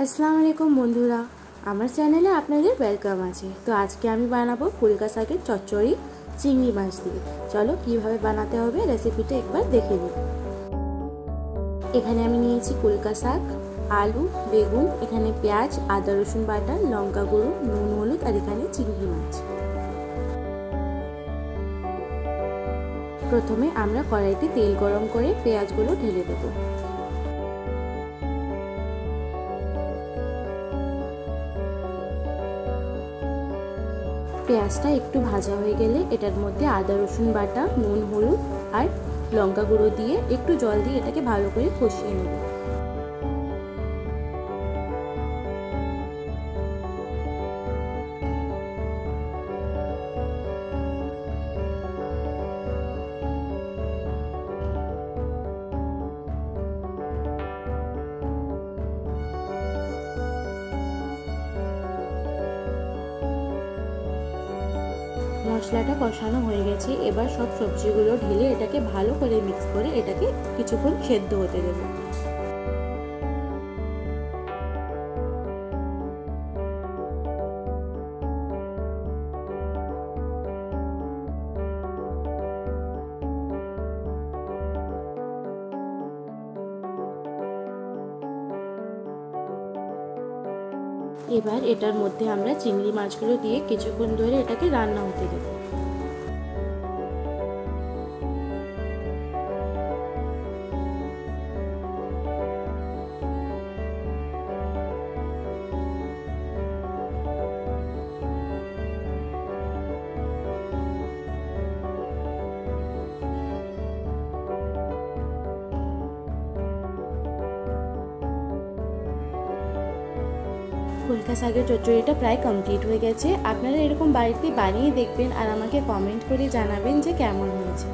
আসসালামু আলাইকুম বন্ধুরা, আমার চ্যানেলে আপনাদের ওয়েলকাম আছে। তো আজকে আমি বানাবো কুলকা শাকের চচ্চড়ি চিংড়ি মাছ দিয়ে। চলো কিভাবে বানাতে হবে রেসিপিটা একবার দেখে নিই। এখানে আমি নিয়েছি কুলকা শাক, আলু, বেগুন, এখানে পেঁয়াজ, আদা রসুন বাটা, লঙ্কা গুঁড়ো, নুন হলুদ আর এখানে চিংড়ি মাছ। প্রথমে আমরা কড়াইতে তেল গরম করে পেঁয়াজগুলো ঢেলে দেবো। পেঁয়াজটা একটু ভাজা হয়ে গেলে এটার মধ্যে আদা রসুন বাটা, নুন হলুদ আর লঙ্কা গুঁড়ো দিয়ে একটু জল দিয়ে এটাকে ভালো করে কষিয়ে নেব। মশলাটা কষানো হয়ে গেছে, এবার সব সবজিগুলো ঢেলে এটাকে ভালো করে মিক্স করে এটাকে কিছুক্ষণ সেদ্ধ হতে দেব। এবার এটার মধ্যে আমরা চিংড়ি মাছগুলো দিয়ে কিছুক্ষণ ধরে এটাকে রান্না হতে দেব। কুলকা শাকের চচ্চড়িটা প্রায় কমপ্লিট হয়ে গেছে। আপনারা এরকম বাড়িতে বানিয়ে দেখবেন আর আমাকে কমেন্ট করে জানাবেন যে কেমন হয়েছে।